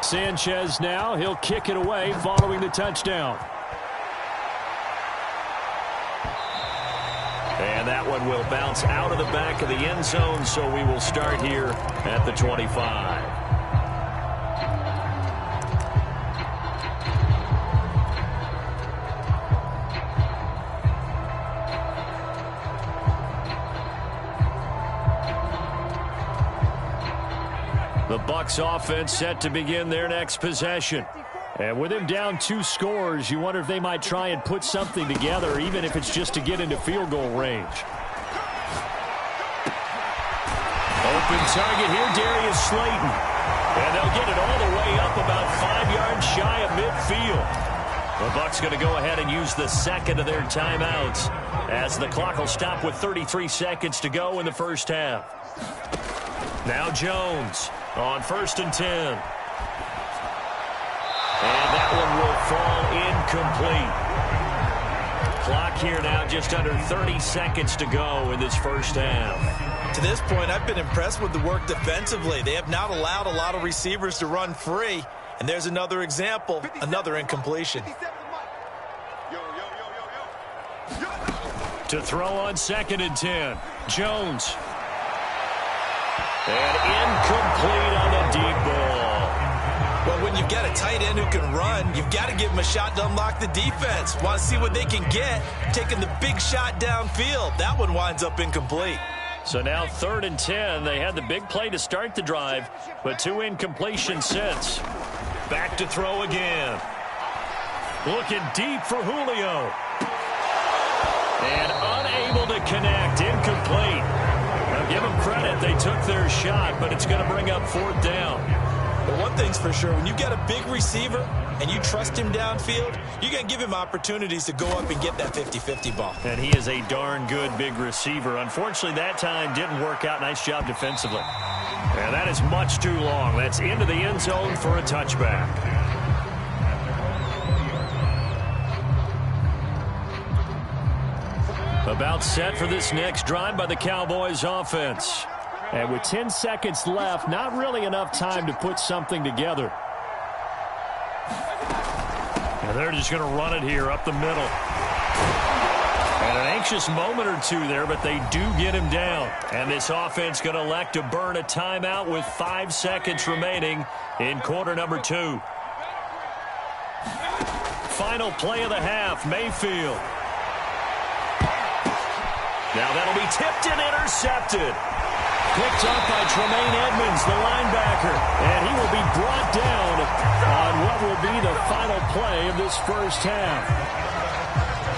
Sanchez now. He'll kick it away following the touchdown. And that one will bounce out of the back of the end zone, so we will start here at the 25. The Bucs offense set to begin their next possession. And with him down 2 scores, you wonder if they might try and put something together, even if it's just to get into field goal range. Open target here, Darius Slayton. And they'll get it all the way up about 5 yards shy of midfield. The Bucs going to go ahead and use the second of their timeouts as the clock will stop with 33 seconds to go in the first half. Now Jones on 1st and 10. And that one will fall incomplete. Clock here now just under 30 seconds to go in this first half. To this point, I've been impressed with the work defensively. They have not allowed a lot of receivers to run free. And there's another example, another incompletion. To throw on 2nd and 10. Jones. And incomplete on the deep ball. Well, when you've got a tight end who can run, you've got to give him a shot to unlock the defense. Want to see what they can get, taking the big shot downfield. That one winds up incomplete. So now 3rd and 10. They had the big play to start the drive, but 2 incompletions since. Back to throw again. Looking deep for Julio. And unable to connect. Incomplete. Now give them credit. They took their shot, but it's going to bring up 4th down. But one thing's for sure, when you got a big receiver and you trust him downfield, you're going to give him opportunities to go up and get that 50-50 ball. And he is a darn good big receiver. Unfortunately, that time didn't work out. Nice job defensively. And that is much too long. That's into the end zone for a touchback. About set for this next drive by the Cowboys offense. And with 10 seconds left, not really enough time to put something together. And they're just going to run it here up the middle. And an anxious moment or two there, but they do get him down. And this offense going to elect to burn a timeout with 5 seconds remaining in quarter number 2. Final play of the half, Mayfield. Now that'll be tipped and intercepted. Picked up by Tremaine Edmonds, the linebacker. And he will be brought down on what will be the final play of this first half.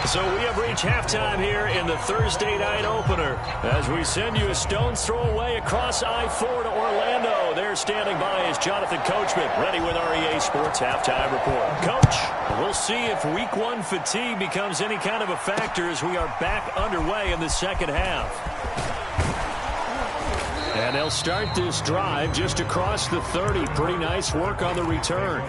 So we have reached halftime here in the Thursday night opener as we send you a stone's throw away across I-4 to Orlando. There standing by is Jonathan Coachman, ready with our EA Sports Halftime Report. Coach, we'll see if Week 1 fatigue becomes any kind of a factor as we are back underway in the second half. And they'll start this drive just across the 30. Pretty nice work on the return.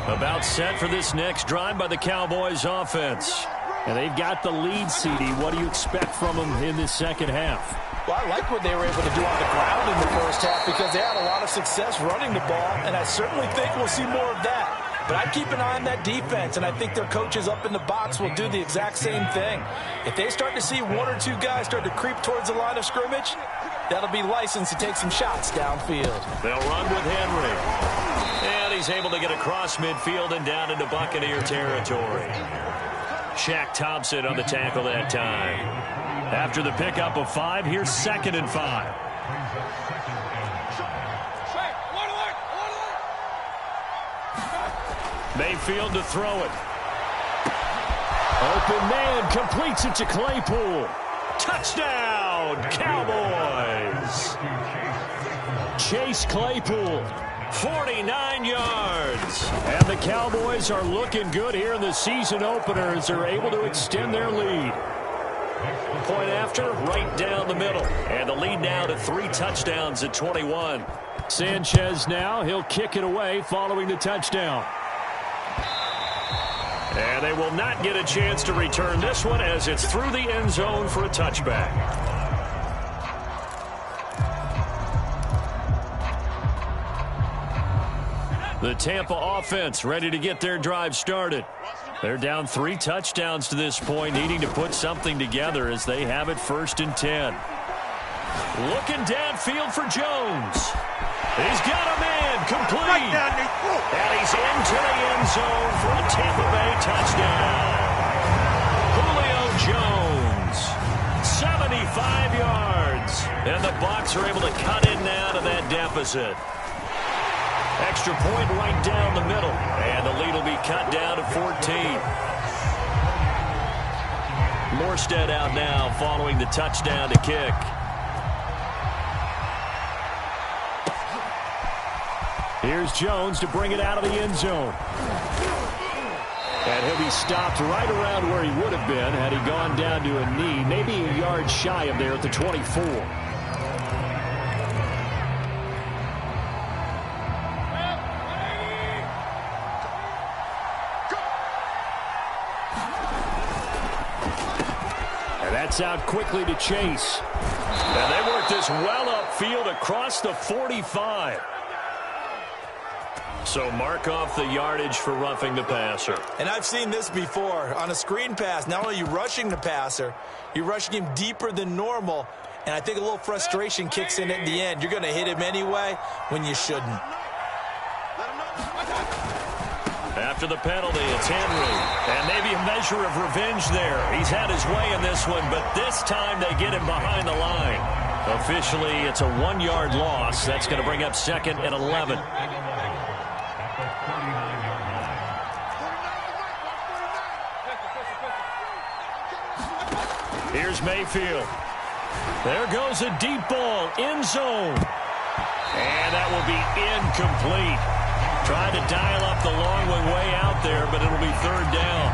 About set for this next drive by the Cowboys offense. And they've got the lead, CD. What do you expect from them in this second half? Well, I like what they were able to do on the ground in the first half because they had a lot of success running the ball, and I certainly think we'll see more of that. But I keep an eye on that defense, and I think their coaches up in the box will do the exact same thing. If they start to see 1 or 2 guys start to creep towards the line of scrimmage, that'll be licensed to take some shots downfield. They'll run with Henry. And he's able to get across midfield and down into Buccaneer territory. Shaq Thompson on the tackle that time. After the pickup of 5, here's 2nd and 5. Mayfield to throw it. Open man completes it to Claypool. Touchdown, Cowboys. Chase Claypool, 49 yards. And the Cowboys are looking good here in the season opener as they're able to extend their lead. Point after, right down the middle. And the lead now to 3 touchdowns at 21. Sanchez now, he'll kick it away following the touchdown. And they will not get a chance to return this one as it's through the end zone for a touchback. The Tampa offense ready to get their drive started. They're down 3 touchdowns to this point, needing to put something together as they have it 1st and 10. Looking downfield for Jones. He's got a man complete. And he's into the end zone for a Tampa Bay touchdown. Julio Jones, 75 yards. And the Bucs are able to cut in now to that deficit. Extra point right down the middle. And the lead will be cut down to 14. Morstead out now following the touchdown to kick. Here's Jones to bring it out of the end zone. And he'll be stopped right around where he would have been had he gone down to a knee, maybe a yard shy of there at the 24. And that's out quickly to Chase. And they work this well upfield across the 45. So mark off the yardage for roughing the passer. And I've seen this before. On a screen pass, not only are you rushing the passer, you're rushing him deeper than normal. And I think a little frustration kicks in at the end. You're going to hit him anyway when you shouldn't. After the penalty, it's Henry. And maybe a measure of revenge there. He's had his way in this one, but this time they get him behind the line. Officially, it's a 1-yard loss. That's going to bring up 2nd and 11. Here's Mayfield. There goes a deep ball, end zone. And that will be incomplete. Tried to dial up the long way out there, but it'll be 3rd down.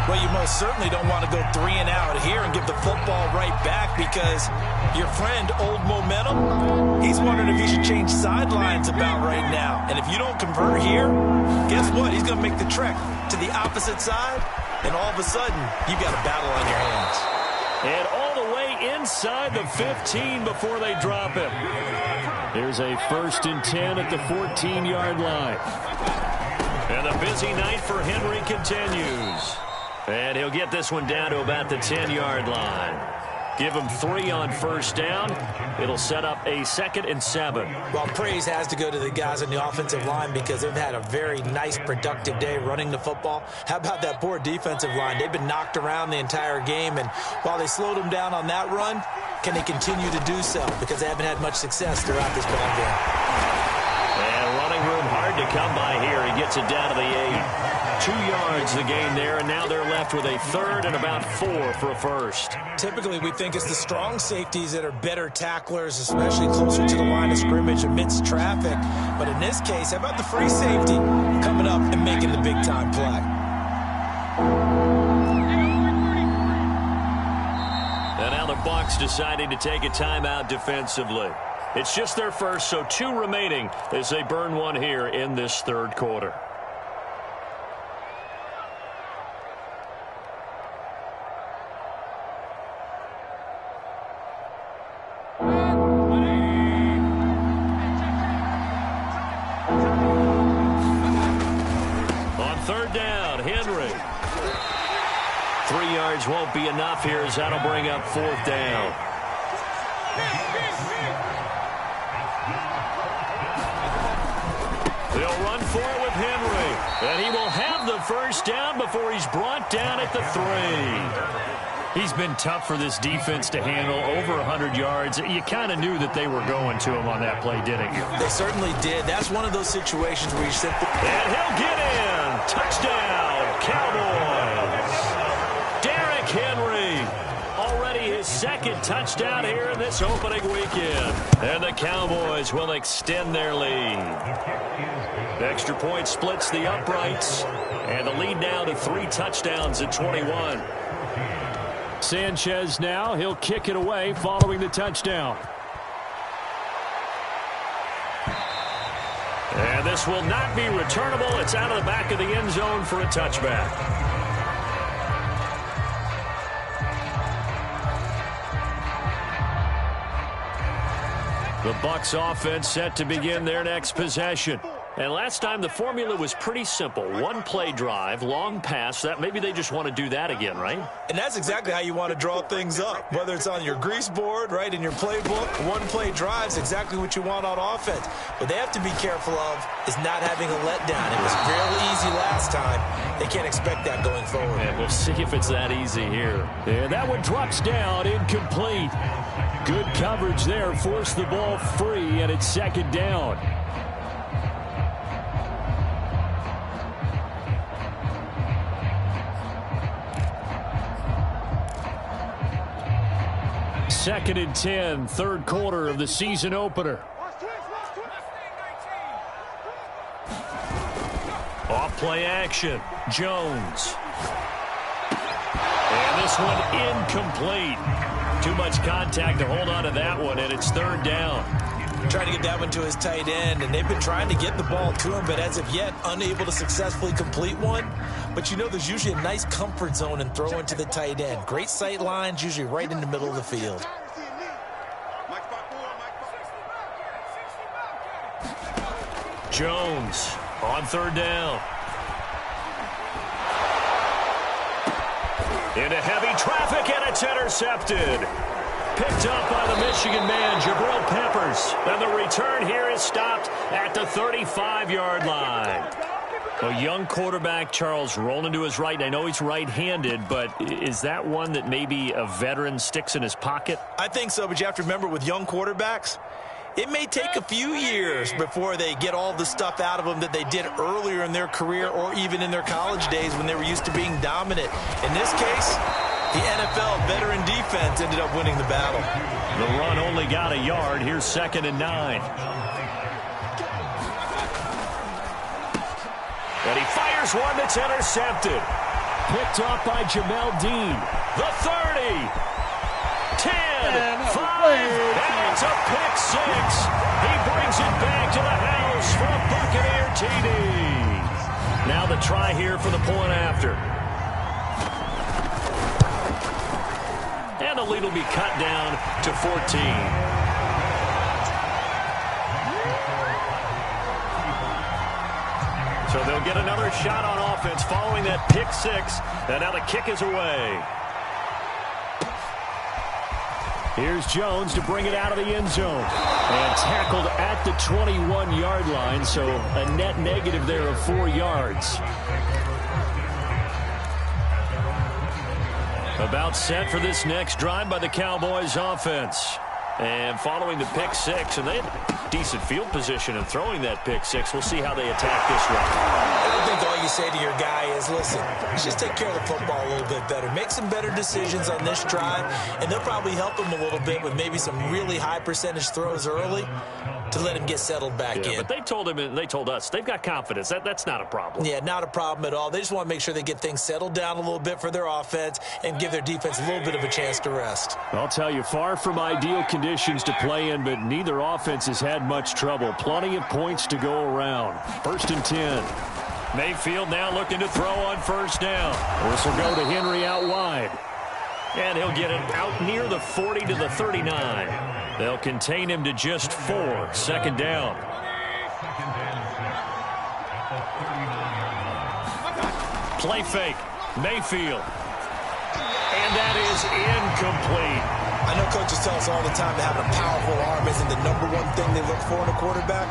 Well, you most certainly don't want to go 3 and out here and give the football right back because your friend, Old Momentum, he's wondering if he should change sidelines about right now. And if you don't convert here, guess what? He's going to make the trek to the opposite side, and all of a sudden, you've got a battle on your hands. And all the way inside the 15 before they drop him. Here's a 1st and 10 at the 14-yard line. And the busy night for Henry continues. And he'll get this one down to about the 10-yard line. Give him 3 on 1st down. It'll set up a 2nd and 7. Well, praise has to go to the guys on the offensive line because they've had a very nice, productive day running the football. How about that poor defensive line? They've been knocked around the entire game, and while they slowed them down on that run, can they continue to do so? Because they haven't had much success throughout this ball game. And running room hard to come by here. He gets it down to the 8. 2 yards the gain there, and now they're left with a 3rd and about 4 for a 1st. Typically, we think it's the strong safeties that are better tacklers, especially closer to the line of scrimmage amidst traffic. But in this case, how about the free safety coming up and making the big-time play? And now the Bucs deciding to take a timeout defensively. It's just their first, so 2 remaining as they burn one here in this 3rd quarter. On 3rd down, Henry. 3 yards won't be enough here as that'll bring up 4th down. They'll run for it with Henry. And he will have the 1st down before he's brought down at the 3. He's been tough for this defense to handle, over 100 yards. You kind of knew that they were going to him on that play, didn't you? They certainly did. That's one of those situations where you simply... And he'll get in. Touchdown, Cowboys. Derrick Henry. Already his 2nd touchdown here in this opening weekend. And the Cowboys will extend their lead. Extra point splits the uprights. And the lead now to 3 touchdowns at 21. Sanchez now, he'll kick it away following the touchdown. And this will not be returnable. It's out of the back of the end zone for a touchback. The Bucs offense set to begin their next possession. And last time the formula was pretty simple. One play drive, long pass. That maybe they just want to do that again, right? And that's exactly how you want to draw things up. Whether it's on your grease board, right, in your playbook, one play drive is exactly what you want on offense. What they have to be careful of is not having a letdown. It was real easy last time. They can't expect that going forward. Yeah, we'll see if it's that easy here. And that one drops down, incomplete. Good coverage there, forced the ball free, and it's second down. Second and 10, third quarter of the season opener. Off play action, Jones. And this one incomplete. Too much contact to hold on to that one, and it's third down. Trying to get that one to his tight end, and they've been trying to get the ball to him, but as of yet, unable to successfully complete one. But you know there's usually a nice comfort zone in throwing to the tight end. Great sight lines, usually right in the middle of the field. Jones on third down. Into heavy traffic, and it's intercepted. Picked up by the Michigan man, Jabril Peppers. And the return here is stopped at the 35-yard line. A young quarterback, Charles, rolling to his right. I know he's right-handed, but is that one that maybe a veteran sticks in his pocket? I think so, but you have to remember with young quarterbacks, it may take a few years before they get all the stuff out of them that they did earlier in their career or even in their college days when they were used to being dominant. In this case, the NFL veteran defense ended up winning the battle. The run only got a yard. Here's second and 9. And he fires one that's intercepted. Picked up by Jamel Dean. The 30. 10, 5, and it's a pick 6. He brings it back to the house for a Buccaneer TD. Now the try here for the point after. And the lead will be cut down to 14. So they'll get another shot on offense following that pick 6. And now the kick is away. Here's Jones to bring it out of the end zone. And tackled at the 21-yard line, so a net negative there of 4 yards. About set for this next drive by the Cowboys offense. And following the pick 6, and they had decent field position in throwing that pick 6. We'll see how they attack this one. I think all you say to your guy is, listen, just take care of the football a little bit better. Make some better decisions on this drive, and they'll probably help him a little bit with maybe some really high percentage throws early to let him get settled back in. But they told him, and they told us, they've got confidence. That's not a problem. Yeah, not a problem at all. They just want to make sure they get things settled down a little bit for their offense and give their defense a little bit of a chance to rest. I'll tell you, far from ideal conditions to play in, but neither offense has had much trouble. Plenty of points to go around. First and 10. Mayfield now looking to throw on first down. This will go to Henry out wide. And he'll get it out near the 40 to the 39. They'll contain him to just 4. Second down. Play fake. Mayfield. And that is incomplete. I know coaches tell us all the time that having a powerful arm isn't the #1 thing they look for in a quarterback.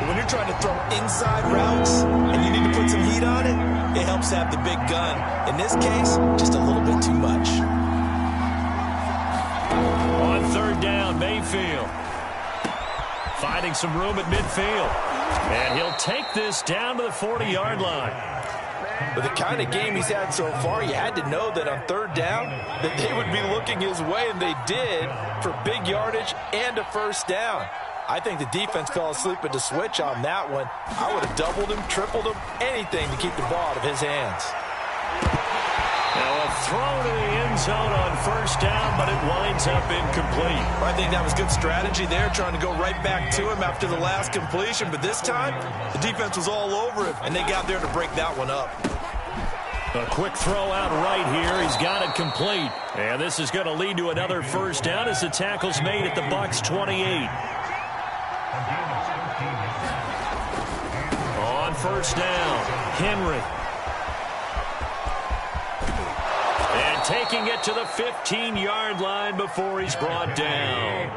But when you're trying to throw inside routes and you need to put some heat on it, it helps to have the big gun. In this case, just a little bit too much. On third down, Mayfield. Finding some room at midfield. And he'll take this down to the 40-yard line. With the kind of game he's had so far, you had to know that on third down that they would be looking his way, and they did, for big yardage and a first down. I think the defense fell asleep at the switch on that one. I would have doubled him, tripled him, anything to keep the ball out of his hands. Now a throw to the end zone on first down, but it winds up incomplete. I think that was good strategy there, trying to go right back to him after the last completion. But this time, the defense was all over him, and they got there to break that one up. A quick throw out right here. He's got it complete. And this is going to lead to another first down as the tackle's made at the Bucs 28. first down. Henry. And taking it to the 15-yard line before he's brought down.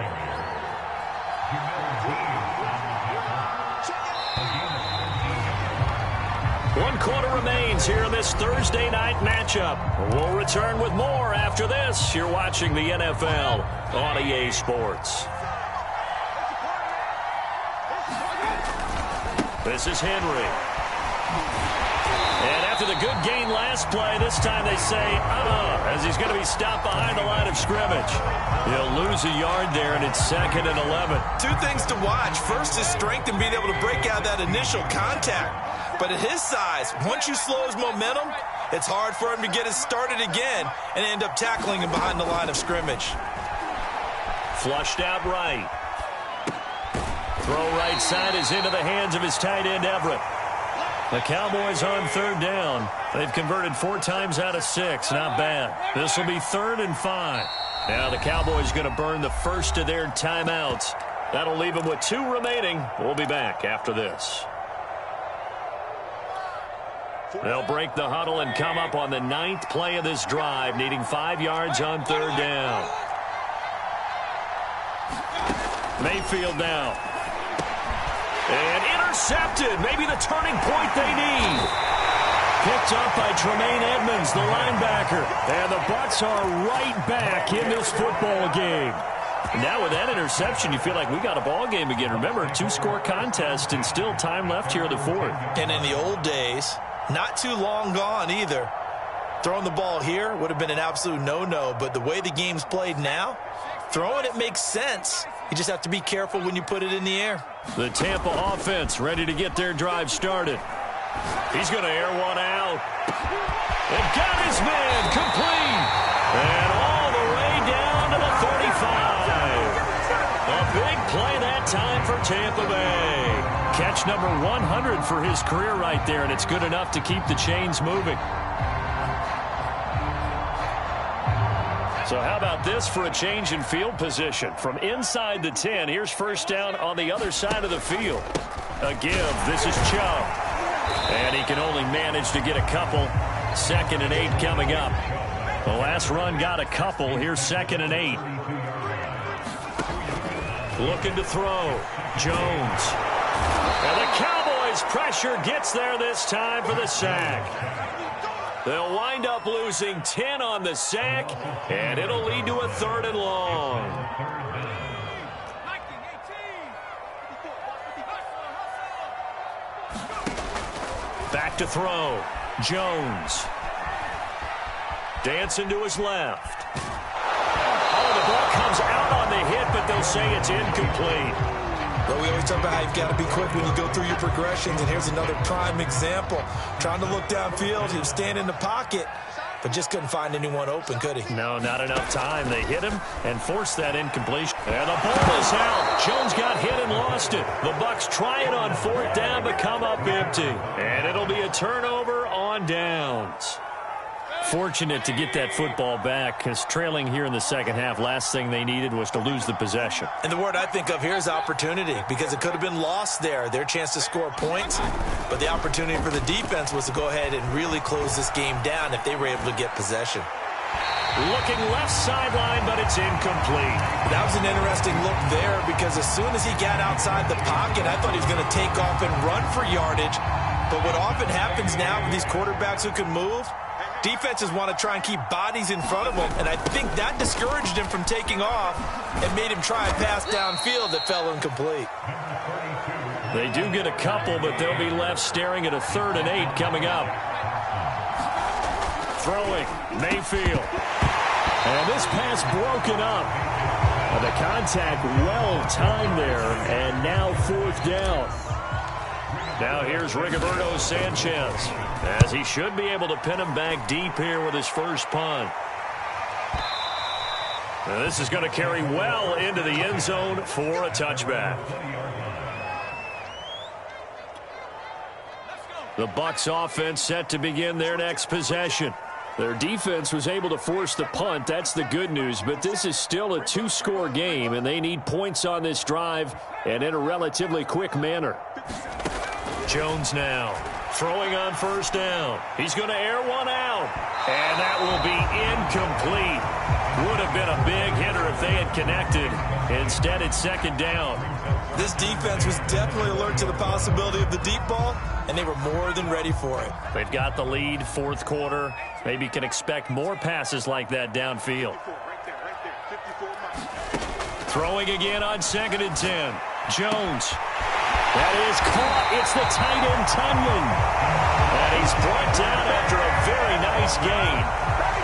One quarter remains here in this Thursday night matchup. We'll return with more after this. You're watching the NFL on EA Sports. This is Henry. And after the good gain last play, this time they say, as he's going to be stopped behind the line of scrimmage. He'll lose a yard there, and it's 2nd and 11. Two things to watch. First is strength and being able to break out that initial contact. But at his size, once you slow his momentum, it's hard for him to get it started again and end up tackling him behind the line of scrimmage. Flushed out right. Throw right side is into the hands of his tight end, Everett. The Cowboys on 3rd down. They've converted 4 times out of 6. Not bad. This will be 3rd and 5. Now the Cowboys going to burn the first of their timeouts. That'll leave them with 2 remaining. We'll be back after this. They'll break the huddle and come up on the 9th play of this drive, needing 5 yards on 3rd down. Mayfield now. And intercepted. Maybe the turning point they need. Picked up by Tremaine Edmonds, the linebacker. And the Bucs are right back in this football game. Now with that interception, you feel like we got a ball game again. Remember, 2-score contest and still time left here in the 4th. And in the old days, not too long gone either, throwing the ball here would have been an absolute no-no. But the way the game's played now, throwing it makes sense. You just have to be careful when you put it in the air. The Tampa offense ready to get their drive started. He's going to air one out. And got his man complete. And all the way down to the 35. A big play that time for Tampa Bay. Catch number 100 for his career right there, and it's good enough to keep the chains moving. So how about this for a change in field position? From inside the 10, here's first down on the other side of the field. A give. This is Chubb. And he can only manage to get a couple. 2nd and 8 coming up. The last run got a couple. Here's 2nd and 8. Looking to throw. Jones. And the Cowboys pressure gets there this time for the sack. They'll wind up losing 10 on the sack, and it'll lead to a 3rd and long. Back to throw. Jones. Dancing to his left. Oh, the ball comes out on the hit, but they'll say it's incomplete. But we always talk about how you've got to be quick when you go through your progressions, and here's another prime example. Trying to look downfield, he was standing in the pocket, but just couldn't find anyone open, could he? No, not enough time. They hit him and forced that incompletion. And the ball is out. Jones got hit and lost it. The Bucs try it on 4th down, but come up empty. And it'll be a turnover on downs. Fortunate to get that football back, because trailing here in the second half, last thing they needed was to lose the possession. And the word I think of here is opportunity, because it could have been lost there, their chance to score points. But the opportunity for the defense was to go ahead and really close this game down if they were able to get possession. Looking left sideline, but it's incomplete. That was an interesting look there, because as soon as he got outside the pocket, I thought he was going to take off and run for yardage. But what often happens now with these quarterbacks who can move, defenses want to try and keep bodies in front of him, and I think that discouraged him from taking off and made him try a pass downfield that fell incomplete. They do get a couple, but they'll be left staring at a 3rd and 8 coming up. Throwing, Mayfield. And this pass broken up. The contact well timed there, and now 4th down. Now here's Rigoberto Sanchez, as he should be able to pin him back deep here with his first punt. Now this is going to carry well into the end zone for a touchback. The Bucs offense set to begin their next possession. Their defense was able to force the punt. That's the good news, but this is still a 2-score game, and they need points on this drive and in a relatively quick manner. Jones now throwing on first down. He's going to air one out. And that will be incomplete. Would have been a big hitter if they had connected. Instead, it's second down. This defense was definitely alert to the possibility of the deep ball, and they were more than ready for it. They've got the lead, fourth quarter. Maybe can expect more passes like that downfield. Throwing again on 2nd and 10. Jones. That is caught. It's the tight end, Tunyon. And he's brought down after a very nice gain.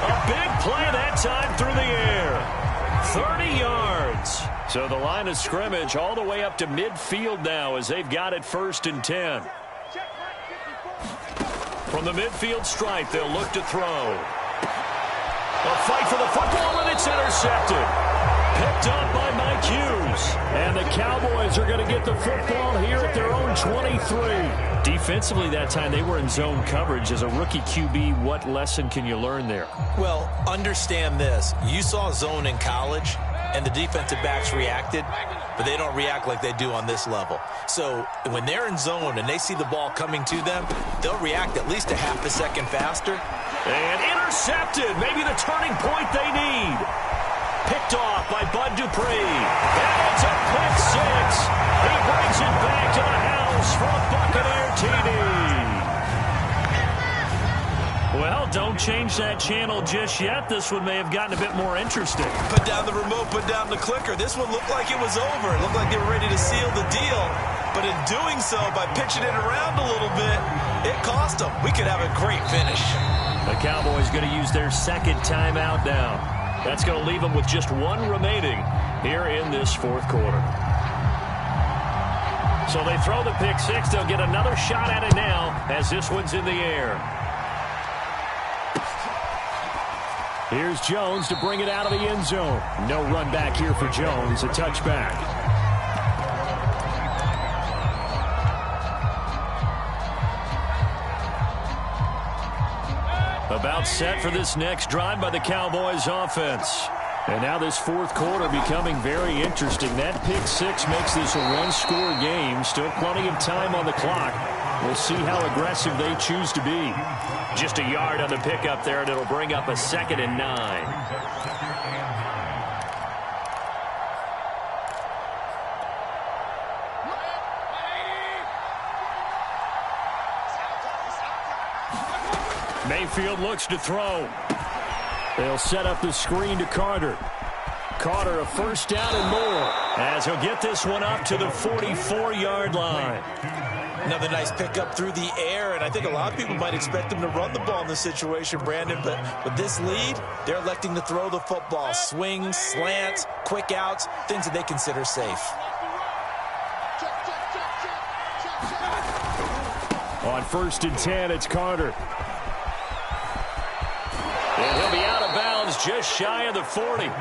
A big play that time through the air. 30 yards. So the line of scrimmage all the way up to midfield now as they've got it 1st and 10. From the midfield stripe, they'll look to throw. A fight for the football, and it's intercepted. Picked up by Mike Hughes. And the Cowboys are going to get the football here at their own 23. Defensively that time, they were in zone coverage. As a rookie QB, what lesson can you learn there? Well, understand this. You saw zone in college, and the defensive backs reacted, but they don't react like they do on this level. So when they're in zone and they see the ball coming to them, they'll react at least a half a second faster. And intercepted. Maybe the turning point they need. Picked off by Bud Dupree. And it's a pick six. He brings it back to the house for a Buccaneer TD. Well, don't change that channel just yet. This one may have gotten a bit more interesting. Put down the remote, put down the clicker. This one looked like it was over. It looked like they were ready to seal the deal. But in doing so, by pitching it around a little bit, it cost them. We could have a great finish. The Cowboys going to use their second timeout now. That's going to leave them with just one remaining here in this fourth quarter. So they throw the pick six. They'll get another shot at it now as this one's in the air. Here's Jones to bring it out of the end zone. No run back here for Jones. A touchback. About set for this next drive by the Cowboys offense. And now this fourth quarter becoming very interesting. That pick six makes this a one-score game. Still plenty of time on the clock. We'll see how aggressive they choose to be. Just a yard on the pickup there, and it'll bring up a 2nd and 9. Mayfield looks to throw. They'll set up the screen to Carter. Carter, a first down and more, as he'll get this one up to the 44-yard line. Another nice pickup through the air, and I think a lot of people might expect them to run the ball in this situation, Brandon, but with this lead, they're electing to throw the football. Swings, slants, quick outs, things that they consider safe. On 1st and 10, it's Carter. And he'll be out of bounds just shy of the 40.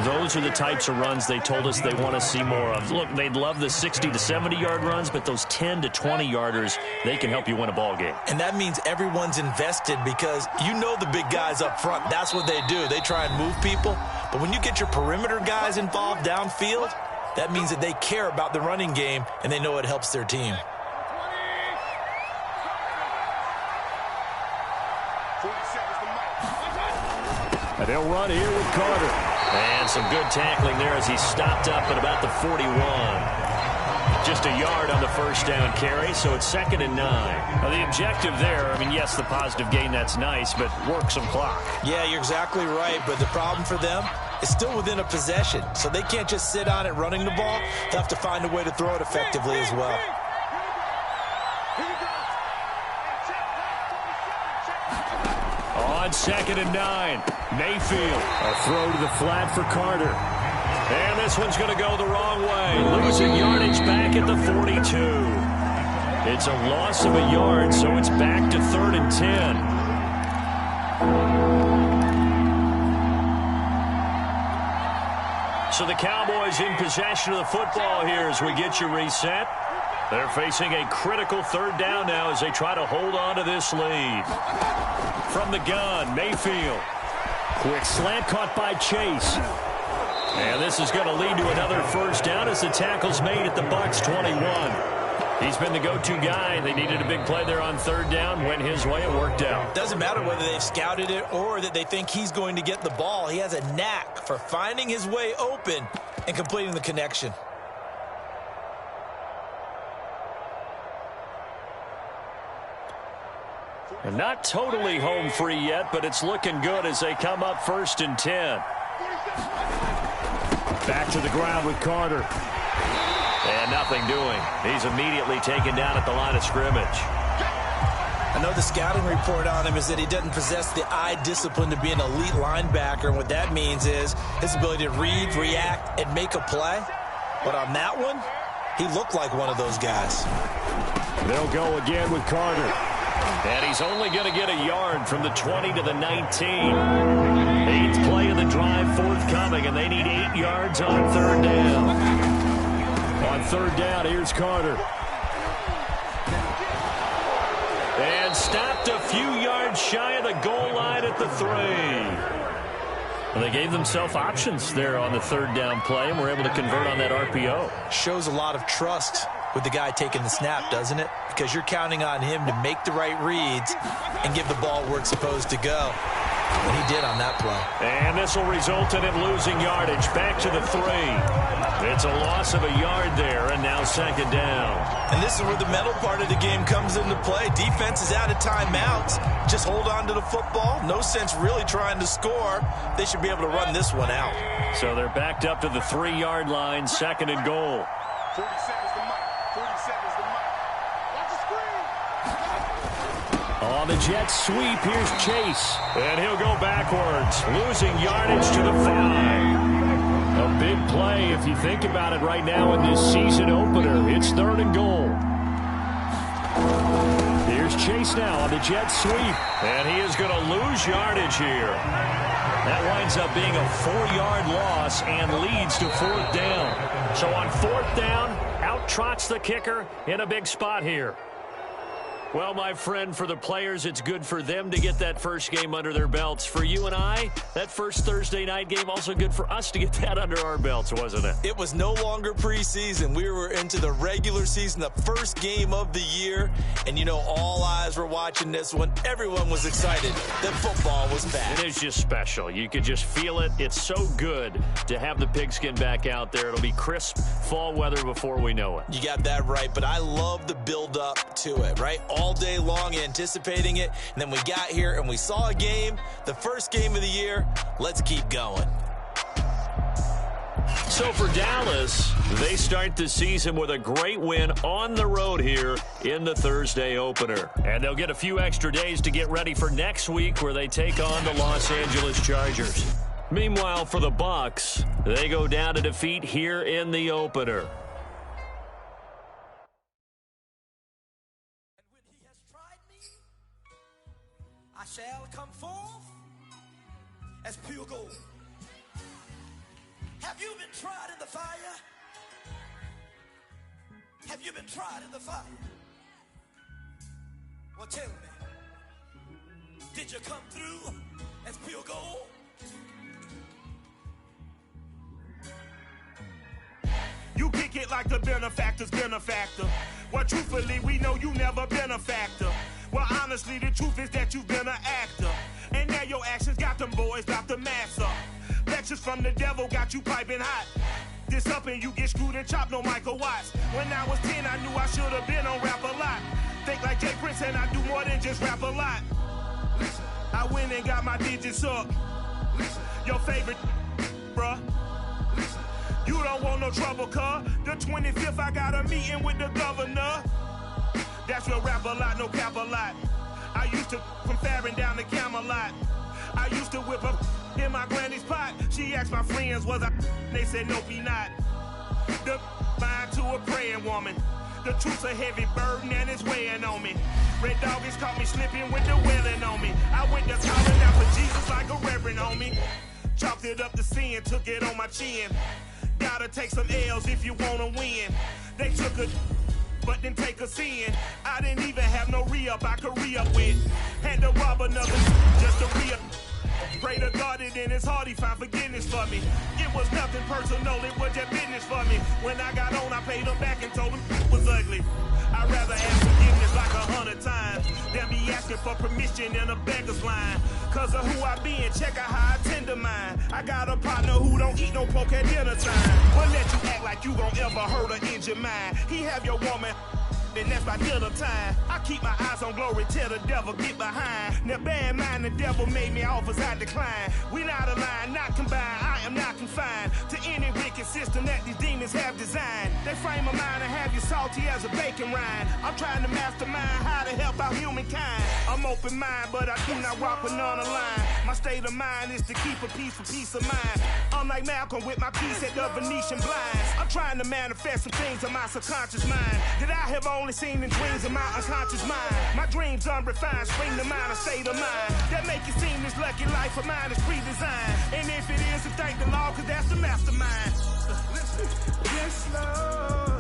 Those are the types of runs they told us they want to see more of. Look, they'd love the 60 to 70-yard runs, but those 10 to 20-yarders, they can help you win a ball game. And that means everyone's invested because you know the big guys up front. That's what they do. They try and move people. But when you get your perimeter guys involved downfield, that means that they care about the running game, and they know it helps their team. And they'll run here with Carter. And some good tackling there as he stopped up at about the 41. Just a yard on the first down carry, so it's 2nd and 9. Now the objective there, I mean, yes, the positive gain, that's nice, but work some clock. Yeah, you're exactly right, but the problem for them is still within a possession, so they can't just sit on it running the ball. They'll have to find a way to throw it effectively as well. On 2nd and 9, Mayfield. A throw to the flat for Carter. And this one's going to go the wrong way. Losing yardage back at the 42. It's a loss of a yard, so it's back to 3rd and 10. So the Cowboys in possession of the football here as we get you reset. They're facing a critical 3rd down now as they try to hold on to this lead. From the gun, Mayfield. Quick slant caught by Chase. And this is going to lead to another first down as the tackle's made at the Bucs 21. He's been the go-to guy. They needed a big play there on third down. Went his way. It worked out. Doesn't matter whether they've scouted it or that they think he's going to get the ball. He has a knack for finding his way open and completing the connection. And not totally home free yet, but it's looking good as they come up 1st and 10. Back to the ground with Carter. And nothing doing. He's immediately taken down at the line of scrimmage. I know the scouting report on him is that he doesn't possess the eye discipline to be an elite linebacker. And what that means is his ability to read, react, and make a play. But on that one, he looked like one of those guys. They'll go again with Carter. And he's only going to get a yard from the 20 to the 19. 8th play of the drive forthcoming, and they need 8 yards on third down. On third down, here's Carter. And stopped a few yards shy of the goal line at the 3. Well, they gave themselves options there on the third down play, and were able to convert on that RPO. Shows a lot of trust with the guy taking the snap, doesn't it? Because you're counting on him to make the right reads and give the ball where it's supposed to go. And he did on that play. And this will result in it losing yardage. Back to the 3. It's a loss of a yard there, and now 2nd down. And this is where the mental part of the game comes into play. Defense is out of timeouts. Just hold on to the football. No sense really trying to score. They should be able to run this one out. So they're backed up to the 3-yard line, 2nd and goal. 40 seconds to Mike. 40 seconds to Mike. Watch the screen. On the jet sweep, here's Chase. And he'll go backwards, losing yardage to the 5. A big play if you think about it right now in this season opener. It's 3rd and goal. Here's Chase now on the jet sweep. And he is going to lose yardage here. That winds up being a 4-yard loss and leads to 4th down. So on 4th down, out trots the kicker in a big spot here. Well, my friend, for the players, it's good for them to get that first game under their belts. For you and I, that first Thursday night game, also good for us to get that under our belts, wasn't it? It was no longer preseason. We were into the regular season, the first game of the year. And, you know, all eyes were watching this one. Everyone was excited that football was back. It is just special. You could just feel it. It's so good to have the pigskin back out there. It'll be crisp fall weather before we know it. You got that right, but I love the build-up to it, right? All day long anticipating it, and then we got here and we saw a game, the first game of the year. Let's keep going. So for Dallas, they start the season with a great win on the road here in the Thursday opener. And they'll get a few extra days to get ready for next week where they take on the Los Angeles Chargers. Meanwhile, for the Bucs, they go down to defeat here in the opener. I shall come forth as pure gold. Have you been tried in the fire? Have you been tried in the fire? Well, tell me, did you come through as pure gold? You kick it like the benefactor's benefactor. Well, truthfully, we know you never been a factor. Well, honestly, the truth is that you've been an actor. And now your actions got them boys about to mass up. Lectures from the devil got you piping hot. This up and you get screwed and chopped, no Michael Watts. When I was 10, I knew I should have been on Rap a Lot. Think like Jay Prince and I do more than just rap a lot. Listen, I went and got my digits up. Listen, your favorite, bruh. Listen, you don't want no trouble, cuz. The 25th, I got a meeting with the governor. That's real rap a lot, no cap a lot. I used to from Farron down to Camelot. I used to whip up in my granny's pot. She asked my friends, was I? They said, nope, he not. The mind to a praying woman. The truth's a heavy burden and it's weighing on me. Red Doggies caught me slipping with the wailing on me. I went to calling out for Jesus like a reverend on me. Chalked it up to sin, took it on my chin. Gotta take some L's if you wanna win. They took a but then take a sin. I didn't even have no re-up I could re-up with. Had to rob another just to re-up. Pray to God that in his heart he found forgiveness for me. It was nothing personal, it was just business for me. When I got on, I paid him back and told him it was ugly. I for permission in a beggar's line. Cause of who I be and check out how I tend to mine. I got a partner who don't eat no pork at dinner time. But let you act like you gon' ever hurt or injure mine. He have your woman, and that's by dinner time. I keep my eyes on glory till the devil get behind. Now bear in mind the devil made me offers I decline. We not aligned, not combined, I am not confined to any wicked system that these demons have designed. They frame a mind and have you salty as a bacon rind. I'm trying to mastermind how to help out humankind. I'm open mind, but I do not rock with none aligned. My state of mind is to keep a peaceful peace of mind. Unlike Malcolm with my peace at the Venetian blinds. I'm trying to manifest some things in my subconscious mind that I have only seen in dreams in my unconscious mind. My dreams unrefined, spring to mind, a state of mind that make it seem this lucky life of mine is pre-designed. And if it is, then thank the Lord, cause that's the mastermind. Yes, Lord.